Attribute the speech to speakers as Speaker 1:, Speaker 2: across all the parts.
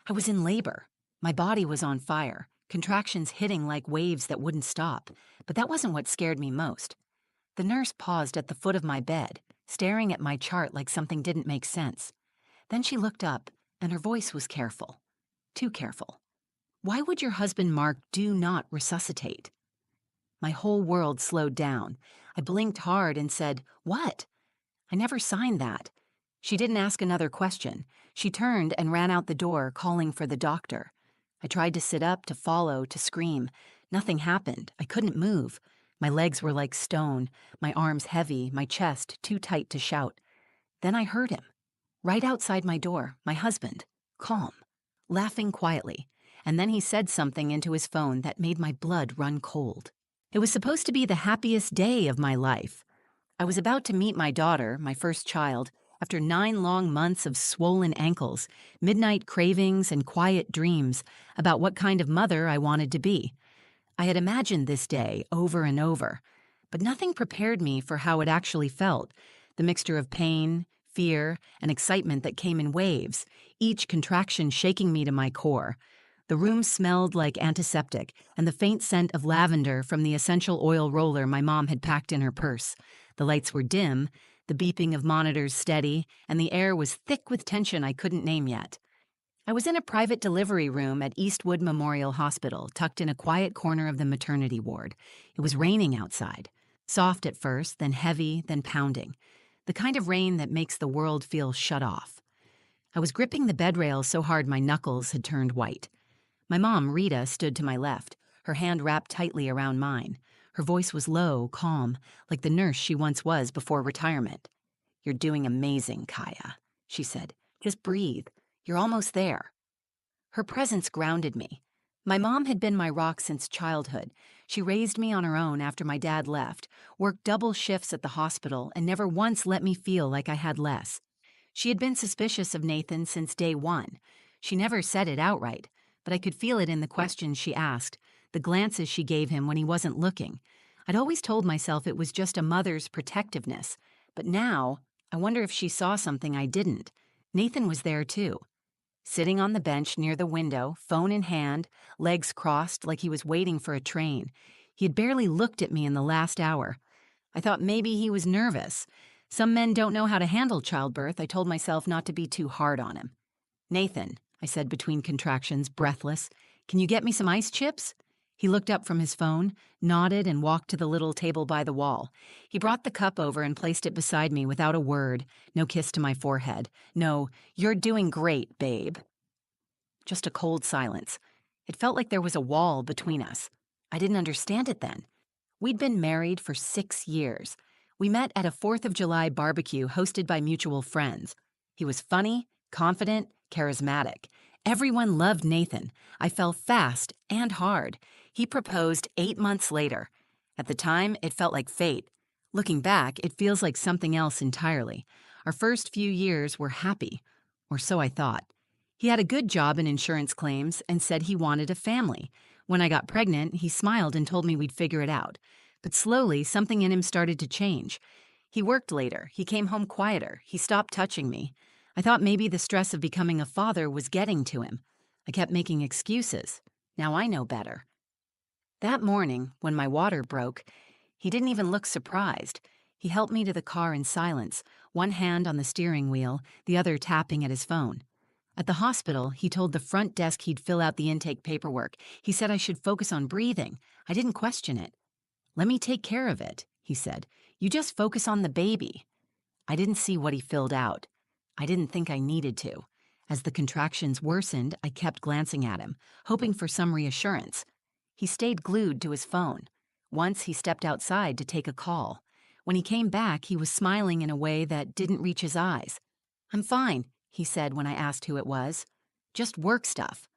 Speaker 1: I was in labor. My body was on fire, contractions hitting like waves that wouldn't stop. But that wasn't what scared me most. The nurse paused at the foot of my bed, staring at my chart like something didn't make sense. Then she looked up, and her voice was careful. Too careful. "Why would your husband Mark do not resuscitate?" My whole world slowed down. I blinked hard and said, "What? I never signed that." She didn't ask another question. She turned and ran out the door, calling for the doctor. I tried to sit up, to follow, to scream. Nothing happened. I couldn't move. My legs were like stone, my arms heavy, my chest too tight to shout. Then I heard him. Right outside my door, my husband, calm, laughing quietly. And then he said something into his phone that made my blood run cold. It was supposed to be the happiest day of my life. I was about to meet my daughter, my first child, after 9 long months of swollen ankles, midnight cravings, and quiet dreams about what kind of mother I wanted to be. I had imagined this day over and over, but nothing prepared me for how it actually felt, the mixture of pain, fear, and excitement that came in waves, each contraction shaking me to my core. The room smelled like antiseptic and the faint scent of lavender from the essential oil roller my mom had packed in her purse. The lights were dim, the beeping of monitors steady, and the air was thick with tension I couldn't name yet. I was in a private delivery room at Eastwood Memorial Hospital, tucked in a quiet corner of the maternity ward. It was raining outside. Soft at first, then heavy, then pounding. The kind of rain that makes the world feel shut off. I was gripping the bed rail so hard my knuckles had turned white. My mom, Rita, stood to my left, her hand wrapped tightly around mine. Her voice was low, calm, like the nurse she once was before retirement. "You're doing amazing, Kaya," she said. "Just breathe. You're almost there." Her presence grounded me. My mom had been my rock since childhood. She raised me on her own after my dad left, worked double shifts at the hospital, and never once let me feel like I had less. She had been suspicious of Nathan since day one. She never said it outright, but I could feel it in the questions she asked, the glances she gave him when he wasn't looking. I'd always told myself it was just a mother's protectiveness, but now I wonder if she saw something I didn't. Nathan was there too. Sitting on the bench near the window, phone in hand, legs crossed like he was waiting for a train. He had barely looked at me in the last hour. I thought maybe he was nervous. Some men don't know how to handle childbirth. I told myself not to be too hard on him. "Nathan," I said between contractions, breathless, "can you get me some ice chips?" He looked up from his phone, nodded, and walked to the little table by the wall. He brought the cup over and placed it beside me without a word, no kiss to my forehead. No, "You're doing great, babe." Just a cold silence. It felt like there was a wall between us. I didn't understand it then. We'd been married for 6 years. We met at a 4th of July barbecue hosted by mutual friends. He was funny, confident, charismatic. Everyone loved Nathan. I fell fast and hard. He proposed 8 months later. At the time, it felt like fate. Looking back, it feels like something else entirely. Our first few years were happy, or so I thought. He had a good job in insurance claims and said he wanted a family. When I got pregnant, he smiled and told me we'd figure it out. But slowly, something in him started to change. He worked later. He came home quieter. He stopped touching me. I thought maybe the stress of becoming a father was getting to him. I kept making excuses. Now I know better. That morning, when my water broke, he didn't even look surprised. He helped me to the car in silence, one hand on the steering wheel, the other tapping at his phone. At the hospital, he told the front desk he'd fill out the intake paperwork. He said I should focus on breathing. I didn't question it. "Let me take care of it," he said. "You just focus on the baby." I didn't see what he filled out. I didn't think I needed to. As the contractions worsened, I kept glancing at him, hoping for some reassurance. He stayed glued to his phone. Once he stepped outside to take a call. When he came back, he was smiling in a way that didn't reach his eyes. "I'm fine," he said when I asked who it was. "Just work stuff."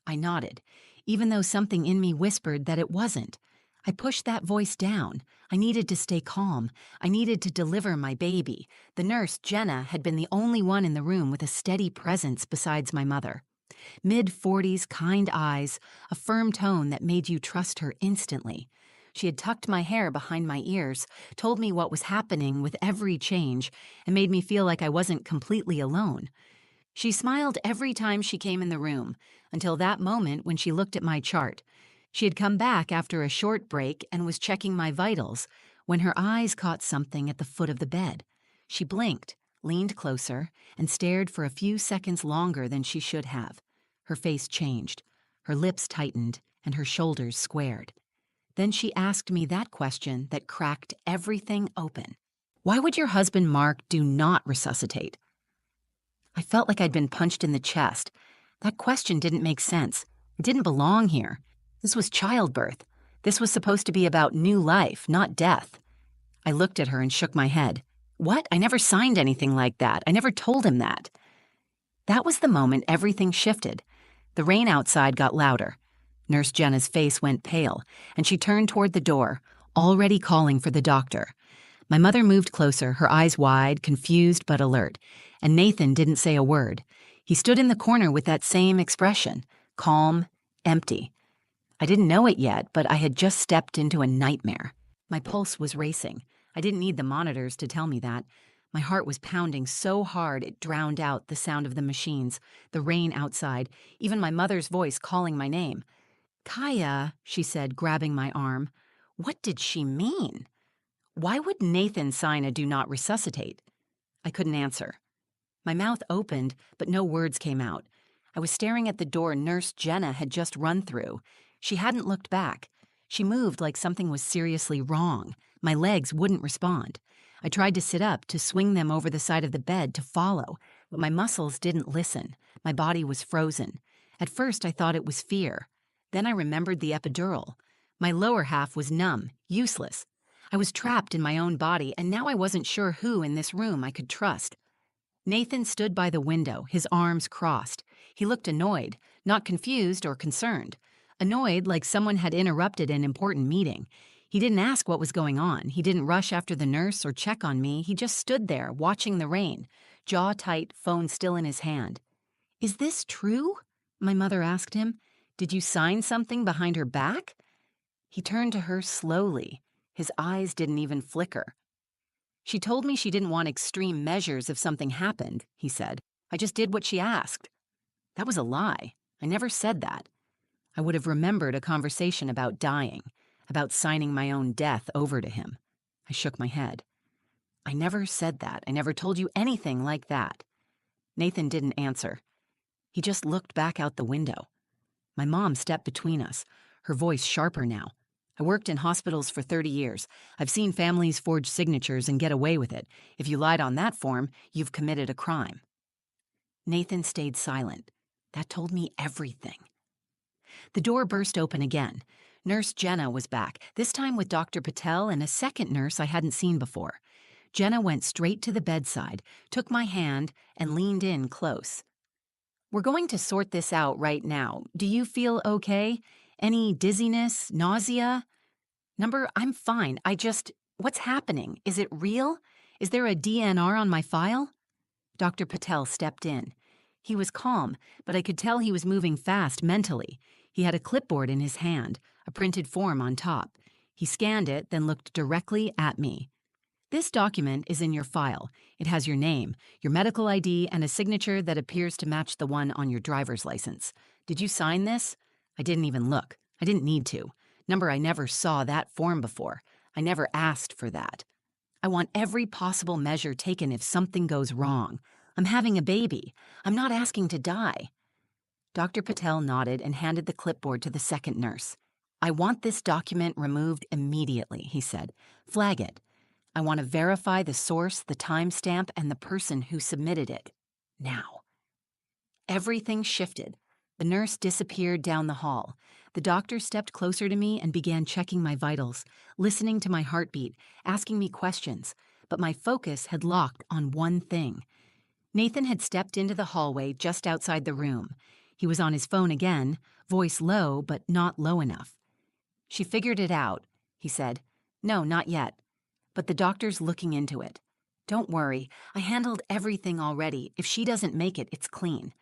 Speaker 1: I nodded, even though something in me whispered that it wasn't. I pushed that voice down. I needed to stay calm. I needed to deliver my baby. The nurse, Jenna, had been the only one in the room with a steady presence besides my mother. Mid-40s, kind eyes, a firm tone that made you trust her instantly. She had tucked my hair behind my ears, told me what was happening with every change, and made me feel like I wasn't completely alone. She smiled every time she came in the room, until that moment when she looked at my chart. She had come back after a short break and was checking my vitals when her eyes caught something at the foot of the bed. She blinked, leaned closer, and stared for a few seconds longer than she should have. Her face changed, her lips tightened, and her shoulders squared. Then she asked me that question that cracked everything open. Why would your husband Mark do not resuscitate? I felt like I'd been punched in the chest. That question didn't make sense. It didn't belong here. This was childbirth. This was supposed to be about new life, not death. I looked at her and shook my head. What? I never signed anything like that. I never told him that. That was the moment everything shifted. The rain outside got louder. Nurse Jenna's face went pale, and she turned toward the door, already calling for the doctor. My mother moved closer, her eyes wide, confused but alert, and Nathan didn't say a word. He stood in the corner with that same expression, calm, empty. I didn't know it yet, but I had just stepped into a nightmare. My pulse was racing. I didn't need the monitors to tell me that. My heart was pounding so hard it drowned out the sound of the machines, the rain outside, even my mother's voice calling my name. "Kaya," she said, grabbing my arm. What did she mean? Why would Nathan sign a do not resuscitate? I couldn't answer. My mouth opened, but no words came out. I was staring at the door Nurse Jenna had just run through. She hadn't looked back. She moved like something was seriously wrong. My legs wouldn't respond. I tried to sit up, to swing them over the side of the bed, to follow, but my muscles didn't listen. My body was frozen. At first, I thought it was fear. Then I remembered the epidural. My lower half was numb, useless. I was trapped in my own body, and now I wasn't sure who in this room I could trust. Nathan stood by the window, his arms crossed. He looked annoyed, not confused or concerned. Annoyed like someone had interrupted an important meeting. He didn't ask what was going on. He didn't rush after the nurse or check on me. He just stood there, watching the rain, jaw tight, phone still in his hand. "Is this true?" my mother asked him. "Did you sign something behind her back?" He turned to her slowly. His eyes didn't even flicker. "She told me she didn't want extreme measures if something happened," he said. "I just did what she asked." That was a lie. I never said that. I would have remembered a conversation about dying, about signing my own death over to him. I shook my head. "I never said that. I never told you anything like that." Nathan didn't answer. He just looked back out the window. My mom stepped between us, her voice sharper now. "I worked in hospitals for 30 years. I've seen families forge signatures and get away with it. If you lied on that form, you've committed a crime." Nathan stayed silent. That told me everything. The door burst open again. Nurse Jenna was back, this time with Dr. Patel and a second nurse I hadn't seen before. Jenna went straight to the bedside, took my hand, and leaned in close. "We're going to sort this out right now. Do you feel okay? Any dizziness, nausea?" I'm fine. What's happening? Is it real? Is there a DNR on my file?" Dr. Patel stepped in. He was calm, but I could tell he was moving fast mentally. He had a clipboard in his hand, a printed form on top. He scanned it, then looked directly at me. "This document is in your file. It has your name, your medical ID, and a signature that appears to match the one on your driver's license. Did you sign this?" I didn't even look. I didn't need to. I never saw that form before. I never asked for that. I want every possible measure taken if something goes wrong. I'm having a baby. I'm not asking to die. Dr. Patel nodded and handed the clipboard to the second nurse. "I want this document removed immediately," he said. "Flag it. I want to verify the source, the timestamp, and the person who submitted it. Now." Everything shifted. The nurse disappeared down the hall. The doctor stepped closer to me and began checking my vitals, listening to my heartbeat, asking me questions, but my focus had locked on one thing. Nathan had stepped into the hallway just outside the room. He was on his phone again, voice low but not low enough. "She figured it out," he said. "No, not yet. But the doctor's looking into it. Don't worry, I handled everything already. If she doesn't make it, it's clean."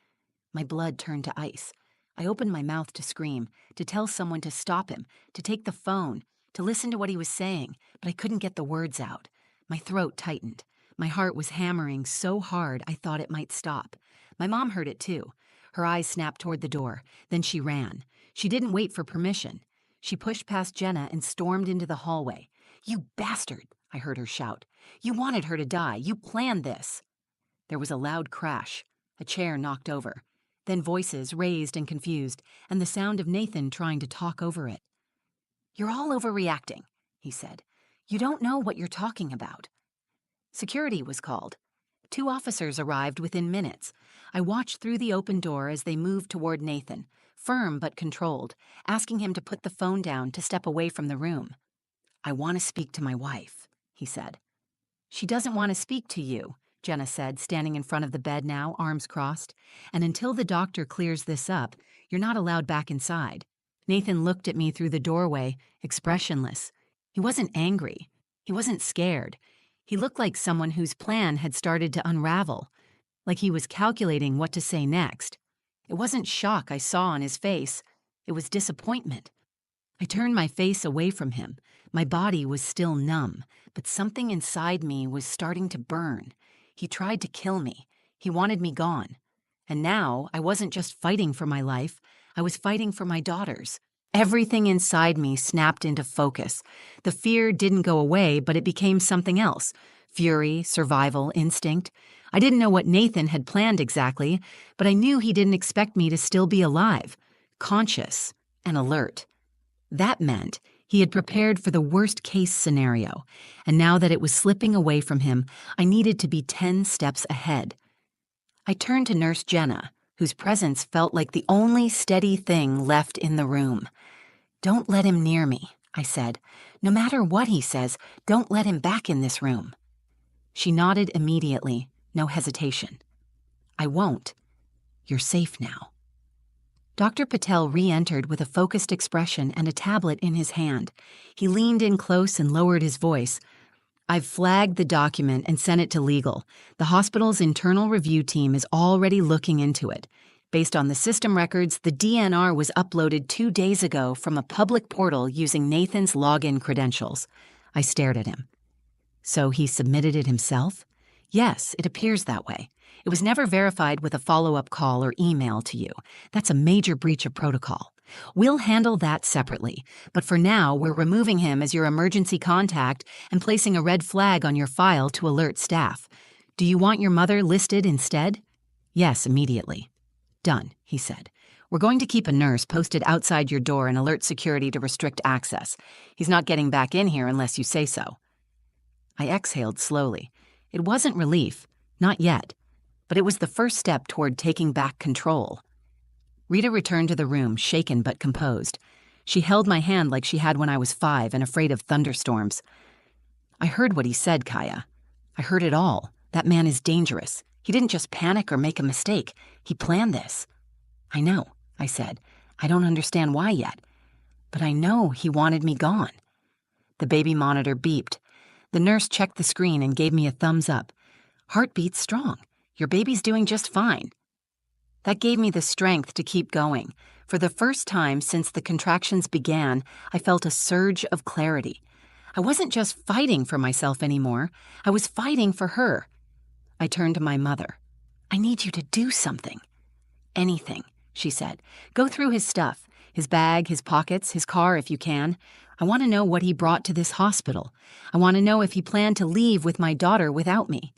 Speaker 1: My blood turned to ice. I opened my mouth to scream, to tell someone to stop him, to take the phone, to listen to what he was saying, but I couldn't get the words out. My throat tightened. My heart was hammering so hard I thought it might stop. My mom heard it too. Her eyes snapped toward the door. Then she ran. She didn't wait for permission. She pushed past Jenna and stormed into the hallway. "You bastard!" I heard her shout. "You wanted her to die. You planned this." There was a loud crash. A chair knocked over. Then voices, raised and confused, and the sound of Nathan trying to talk over it. "You're all overreacting," he said. "You don't know what you're talking about." Security was called. 2 officers arrived within minutes. I watched through the open door as they moved toward Nathan, firm but controlled, asking him to put the phone down, to step away from the room. "I want to speak to my wife," he said. "She doesn't want to speak to you," Jenna said, standing in front of the bed now, arms crossed. "And until the doctor clears this up, you're not allowed back inside." Nathan looked at me through the doorway, expressionless. He wasn't angry. He wasn't scared. He looked like someone whose plan had started to unravel, like he was calculating what to say next. It wasn't shock I saw on his face. It was disappointment. I turned my face away from him. My body was still numb, but something inside me was starting to burn. He tried to kill me. He wanted me gone. And now I wasn't just fighting for my life. I was fighting for my daughter's. Everything inside me snapped into focus. The fear didn't go away, but it became something else. Fury, survival, instinct. I didn't know what Nathan had planned exactly, but I knew he didn't expect me to still be alive, conscious, and alert. That meant he had prepared for the worst-case scenario, and now that it was slipping away from him, I needed to be 10 steps ahead. I turned to Nurse Jenna, whose presence felt like the only steady thing left in the room. "Don't let him near me," I said. "No matter what he says, don't let him back in this room." She nodded immediately, no hesitation. "I won't. You're safe now." Dr. Patel re-entered with a focused expression and a tablet in his hand. He leaned in close and lowered his voice. "I've flagged the document and sent it to legal. The hospital's internal review team is already looking into it. Based on the system records, the DNR was uploaded 2 days ago from a public portal using Nathan's login credentials." I stared at him. "So he submitted it himself?" "Yes, it appears that way. It was never verified with a follow-up call or email to you. That's a major breach of protocol. We'll handle that separately, but for now, we're removing him as your emergency contact and placing a red flag on your file to alert staff. Do you want your mother listed instead?" "Yes, immediately." "Done," he said. "We're going to keep a nurse posted outside your door and alert security to restrict access. He's not getting back in here unless you say so." I exhaled slowly. It wasn't relief, not yet, but it was the first step toward taking back control. Rita returned to the room, shaken but composed. She held my hand like she had when I was 5 and afraid of thunderstorms. "I heard what he said, Kaya. I heard it all. That man is dangerous. He didn't just panic or make a mistake. He planned this." "I know," I said. "I don't understand why yet. But I know he wanted me gone." The baby monitor beeped. The nurse checked the screen and gave me a thumbs up. "Heartbeat's strong. Your baby's doing just fine." That gave me the strength to keep going. For the first time since the contractions began, I felt a surge of clarity. I wasn't just fighting for myself anymore. I was fighting for her. I turned to my mother. "I need you to do something." "Anything," she said. "Go through his stuff, his bag, his pockets, his car if you can. I want to know what he brought to this hospital. I want to know if he planned to leave with my daughter without me."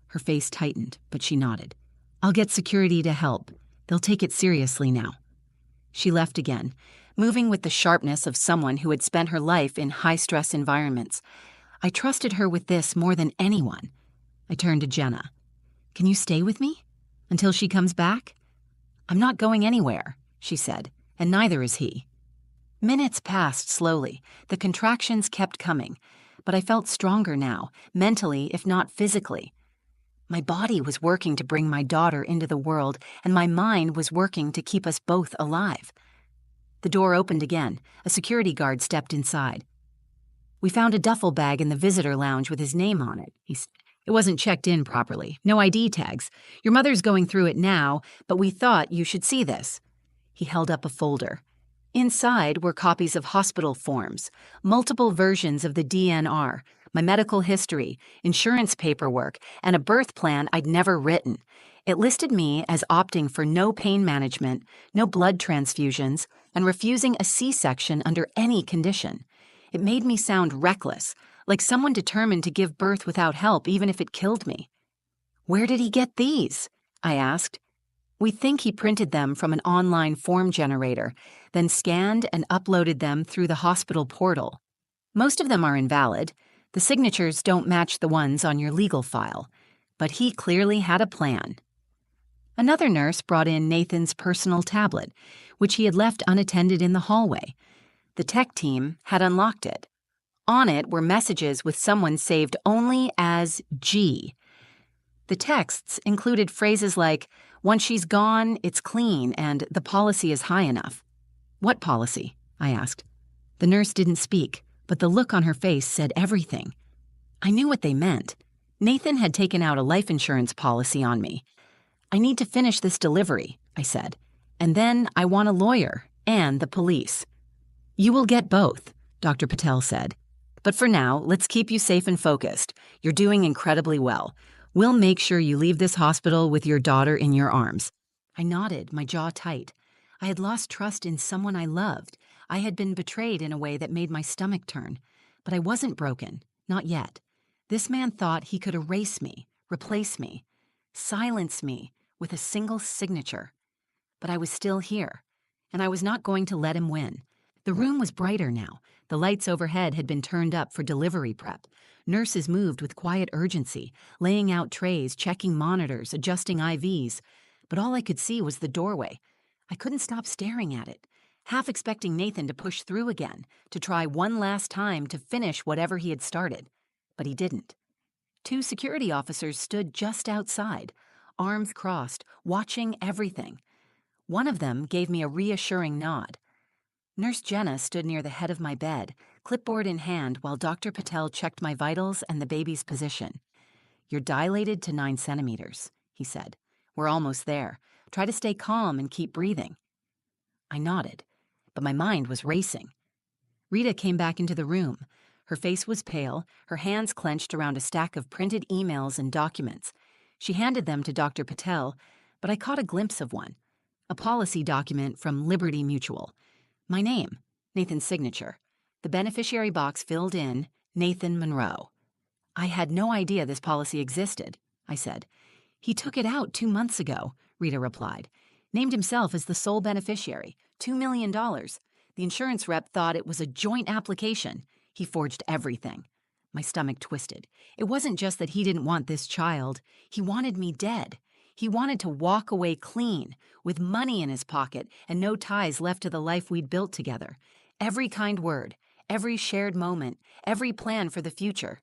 Speaker 1: Her face tightened, but she nodded. "I'll get security to help. They'll take it seriously now." She left again, moving with the sharpness of someone who had spent her life in high-stress environments. I trusted her with this more than anyone. I turned to Jenna. "Can you stay with me? Until she comes back?" "I'm not going anywhere," she said, "and neither is he." Minutes passed slowly. The contractions kept coming, but I felt stronger now, mentally if not physically. My body was working to bring my daughter into the world, and my mind was working to keep us both alive. The door opened again. A security guard stepped inside. "We found a duffel bag in the visitor lounge with his name on it," he said. "It wasn't checked in properly. No ID tags. Your mother's going through it now, but we thought you should see this." He held up a folder. Inside were copies of hospital forms, multiple versions of the DNR, my medical history, insurance paperwork, and a birth plan I'd never written. It listed me as opting for no pain management, no blood transfusions, and refusing a C-section under any condition. It made me sound reckless, like someone determined to give birth without help even if it killed me. "Where did he get these?" I asked. "We think he printed them from an online form generator, then scanned and uploaded them through the hospital portal. Most of them are invalid. The signatures don't match the ones on your legal file. But he clearly had a plan." Another nurse brought in Nathan's personal tablet, which he had left unattended in the hallway. The tech team had unlocked it. On it were messages with someone saved only as G. The texts included phrases like, "Once she's gone, it's clean, and the policy is high enough." "What policy?" I asked. The nurse didn't speak, but the look on her face said everything. I knew what they meant. Nathan had taken out a life insurance policy on me. "I need to finish this delivery," I said. "And then I want a lawyer and the police." "You will get both," Dr. Patel said. "But for now, let's keep you safe and focused. You're doing incredibly well. We'll make sure you leave this hospital with your daughter in your arms." I nodded, my jaw tight. I had lost trust in someone I loved. I had been betrayed in a way that made my stomach turn. But I wasn't broken, not yet. This man thought he could erase me, replace me, silence me with a single signature. But I was still here, and I was not going to let him win. The room was brighter now. The lights overhead had been turned up for delivery prep. Nurses moved with quiet urgency, laying out trays, checking monitors, adjusting IVs. But all I could see was the doorway. I couldn't stop staring at it, half expecting Nathan to push through again, to try one last time to finish whatever he had started. But he didn't. 2 security officers stood just outside, arms crossed, watching everything. One of them gave me a reassuring nod. Nurse Jenna stood near the head of my bed, clipboard in hand, while Dr. Patel checked my vitals and the baby's position. "You're dilated to 9 centimeters, he said. "We're almost there. Try to stay calm and keep breathing." I nodded, but my mind was racing. Rita came back into the room. Her face was pale, her hands clenched around a stack of printed emails and documents. She handed them to Dr. Patel, but I caught a glimpse of one, a policy document from Liberty Mutual. My name, Nathan's signature. The beneficiary box filled in, Nathan Monroe. "I had no idea this policy existed," I said. "He took it out 2 months ago," Rita replied. "Named himself as the sole beneficiary, $2 million. The insurance rep thought it was a joint application. He forged everything." My stomach twisted. It wasn't just that he didn't want this child. He wanted me dead. He wanted to walk away clean, with money in his pocket and no ties left to the life we'd built together. Every kind word, every shared moment, every plan for the future.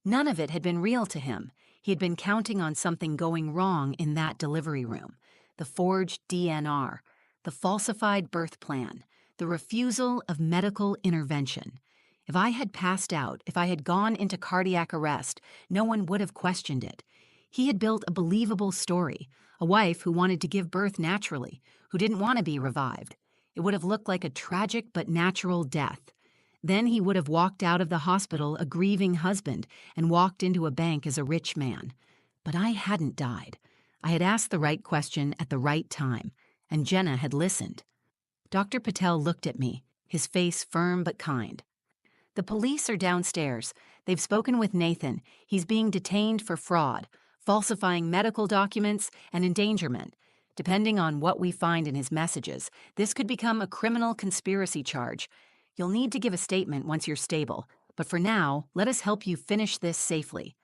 Speaker 1: None of it had been real to him. He had been counting on something going wrong in that delivery room. The forged DNR, the falsified birth plan, the refusal of medical intervention. If I had passed out, if I had gone into cardiac arrest, no one would have questioned it. He had built a believable story, a wife who wanted to give birth naturally, who didn't want to be revived. It would have looked like a tragic but natural death. Then he would have walked out of the hospital a grieving husband and walked into a bank as a rich man. But I hadn't died. I had asked the right question at the right time, and Jenna had listened. Dr. Patel looked at me, his face firm but kind. "The police are downstairs. They've spoken with Nathan. He's being detained for fraud, falsifying medical documents, and endangerment. Depending on what we find in his messages, this could become a criminal conspiracy charge. You'll need to give a statement once you're stable, but for now, let us help you finish this safely."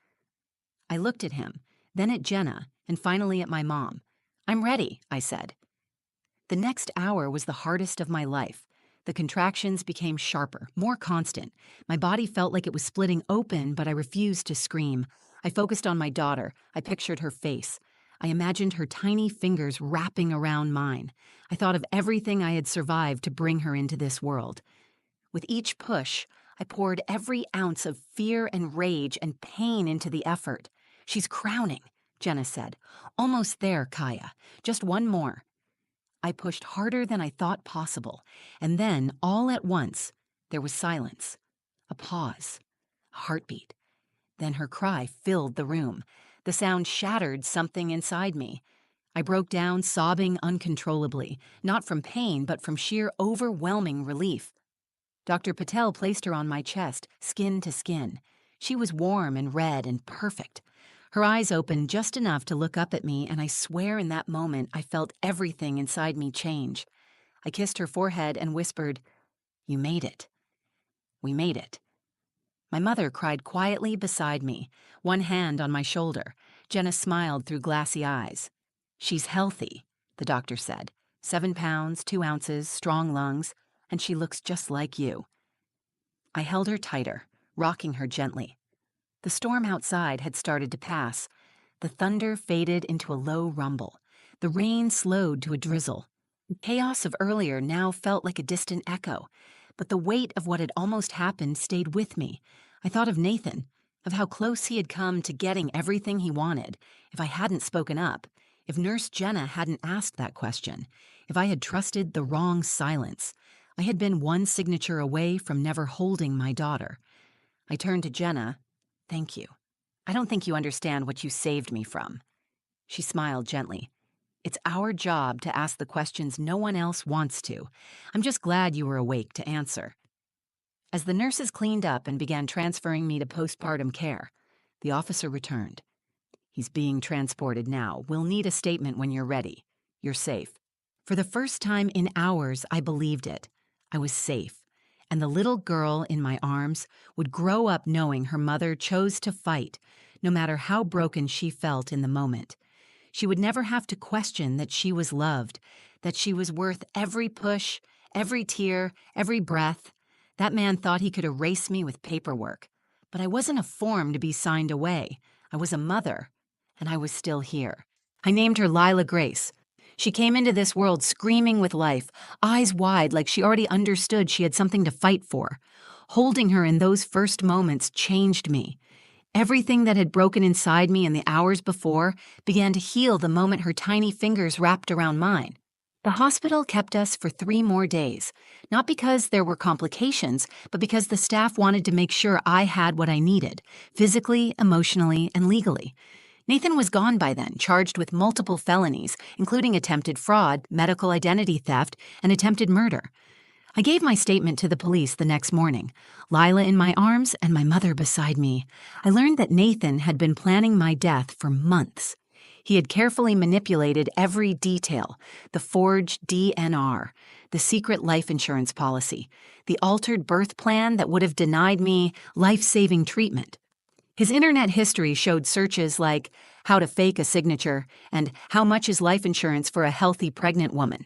Speaker 1: I looked at him, then at Jenna, and finally at my mom. "I'm ready," I said. The next hour was the hardest of my life. The contractions became sharper, more constant. My body felt like it was splitting open, but I refused to scream. I focused on my daughter. I pictured her face. I imagined her tiny fingers wrapping around mine. I thought of everything I had survived to bring her into this world. With each push, I poured every ounce of fear and rage and pain into the effort. "She's crowning," Jenna said. "Almost there, Kaya. Just one more." I pushed harder than I thought possible, and then, all at once, there was silence. A pause. A heartbeat. Then her cry filled the room. The sound shattered something inside me. I broke down, sobbing uncontrollably, not from pain, but from sheer overwhelming relief. Dr. Patel placed her on my chest, skin to skin. She was warm and red and perfect. Her eyes opened just enough to look up at me, and I swear in that moment I felt everything inside me change. I kissed her forehead and whispered, "You made it. We made it." My mother cried quietly beside me, one hand on my shoulder. Jenna smiled through glassy eyes. "She's healthy," the doctor said. 7 pounds, 2 ounces, strong lungs, and she looks just like you. I held her tighter, rocking her gently. The storm outside had started to pass. The thunder faded into a low rumble. The rain slowed to a drizzle. The chaos of earlier now felt like a distant echo, but the weight of what had almost happened stayed with me. I thought of Nathan, of how close he had come to getting everything he wanted. If I hadn't spoken up, if Nurse Jenna hadn't asked that question, if I had trusted the wrong silence, I had been one signature away from never holding my daughter. I turned to Jenna. "Thank you. I don't think you understand what you saved me from." She smiled gently. "It's our job to ask the questions no one else wants to. I'm just glad you were awake to answer." As the nurses cleaned up and began transferring me to postpartum care, the officer returned. "He's being transported now. We'll need a statement when you're ready. You're safe." For the first time in hours, I believed it. I was safe. And the little girl in my arms would grow up knowing her mother chose to fight, no matter how broken she felt in the moment. She would never have to question that she was loved, that she was worth every push, every tear, every breath. That man thought he could erase me with paperwork. But I wasn't a form to be signed away. I was a mother, and I was still here. I named her Lila Grace. She came into this world screaming with life, eyes wide like she already understood she had something to fight for. Holding her in those first moments changed me. Everything that had broken inside me in the hours before began to heal the moment her tiny fingers wrapped around mine. The hospital kept us for 3 more days, not because there were complications, but because the staff wanted to make sure I had what I needed, physically, emotionally, and legally. Nathan was gone by then, charged with multiple felonies, including attempted fraud, medical identity theft, and attempted murder. I gave my statement to the police the next morning, Lila in my arms and my mother beside me. I learned that Nathan had been planning my death for months. He had carefully manipulated every detail, the forged DNR, the secret life insurance policy, the altered birth plan that would have denied me life-saving treatment. His internet history showed searches like how to fake a signature and how much is life insurance for a healthy pregnant woman.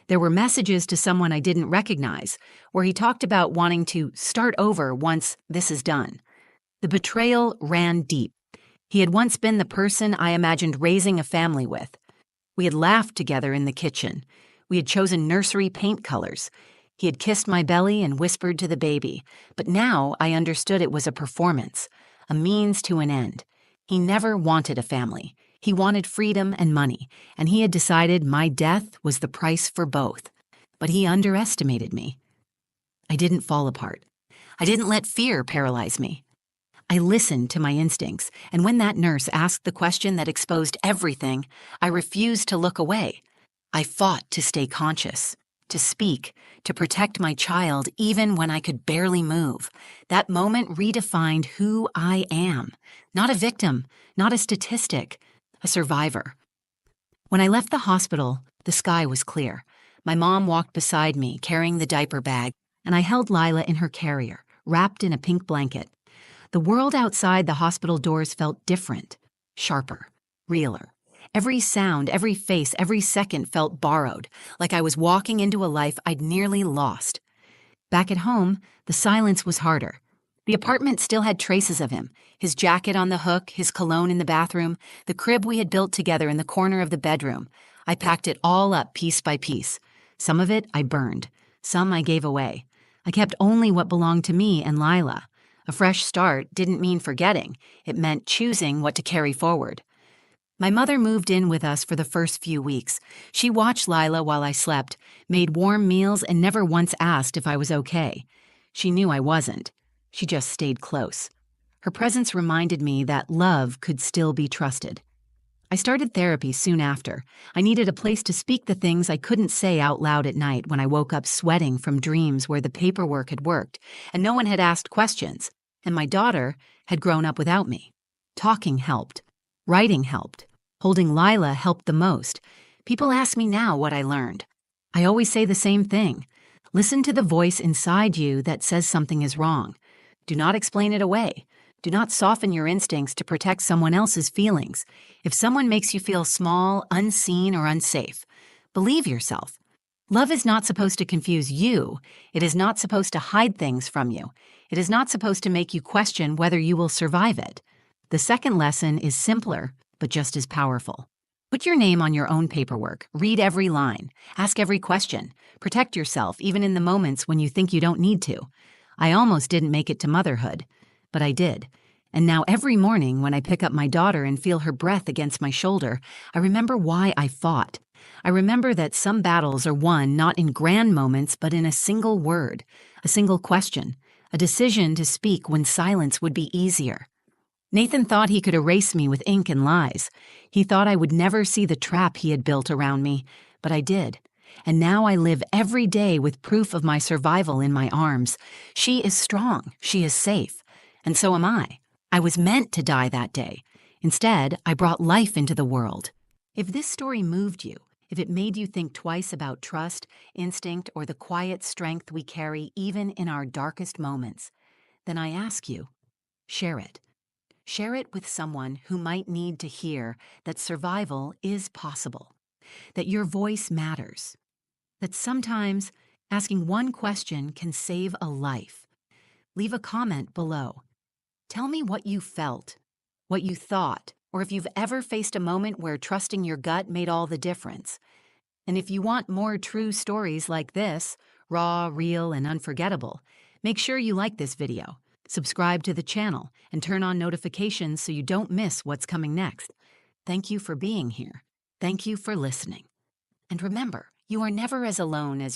Speaker 1: There were messages to someone I didn't recognize, where he talked about wanting to start over once this is done. The betrayal ran deep. He had once been the person I imagined raising a family with. We had laughed together in the kitchen. We had chosen nursery paint colors. He had kissed my belly and whispered to the baby, but now I understood it was a performance, a means to an end. He never wanted a family. He wanted freedom and money, and he had decided my death was the price for both. But he underestimated me. I didn't fall apart. I didn't let fear paralyze me. I listened to my instincts, and when that nurse asked the question that exposed everything, I refused to look away. I fought to stay conscious, to speak, to protect my child even when I could barely move. That moment redefined who I am. Not a victim, not a statistic, a survivor. When I left the hospital, the sky was clear. My mom walked beside me, carrying the diaper bag, and I held Lila in her carrier, wrapped in a pink blanket. The world outside the hospital doors felt different, sharper, realer. Every sound, every face, every second felt borrowed, like I was walking into a life I'd nearly lost. Back at home, the silence was harder. The apartment still had traces of him, his jacket on the hook, his cologne in the bathroom, the crib we had built together in the corner of the bedroom. I packed it all up piece by piece. Some of it I burned, some I gave away. I kept only what belonged to me and Lila. A fresh start didn't mean forgetting. It meant choosing what to carry forward. My mother moved in with us for the first few weeks. She watched Lila while I slept, made warm meals, and never once asked if I was okay. She knew I wasn't. She just stayed close. Her presence reminded me that love could still be trusted. I started therapy soon after. I needed a place to speak the things I couldn't say out loud at night when I woke up sweating from dreams where the paperwork had worked and no one had asked questions, and my daughter had grown up without me. Talking helped. Writing helped. Holding Lila helped the most. People ask me now what I learned. I always say the same thing. Listen to the voice inside you that says something is wrong. Do not explain it away. Do not soften your instincts to protect someone else's feelings. If someone makes you feel small, unseen, or unsafe, believe yourself. Love is not supposed to confuse you. It is not supposed to hide things from you. It is not supposed to make you question whether you will survive it. The second lesson is simpler, but just as powerful. Put your name on your own paperwork. Read every line. Ask every question. Protect yourself, even in the moments when you think you don't need to. I almost didn't make it to motherhood, but I did. And now every morning when I pick up my daughter and feel her breath against my shoulder, I remember why I fought. I remember that some battles are won not in grand moments, but in a single word, a single question, a decision to speak when silence would be easier. Nathan thought he could erase me with ink and lies. He thought I would never see the trap he had built around me, but I did. And now I live every day with proof of my survival in my arms. She is strong. She is safe. And so am I. I was meant to die that day. Instead, I brought life into the world. If this story moved you, if it made you think twice about trust, instinct, or the quiet strength we carry even in our darkest moments, then I ask you, share it. Share it with someone who might need to hear that survival is possible, that your voice matters, that sometimes asking one question can save a life. Leave a comment below. Tell me what you felt, what you thought, or if you've ever faced a moment where trusting your gut made all the difference. And if you want more true stories like this, raw, real, and unforgettable, make sure you like this video, subscribe to the channel, and turn on notifications so you don't miss what's coming next. Thank you for being here. Thank you for listening. And remember, you are never as alone as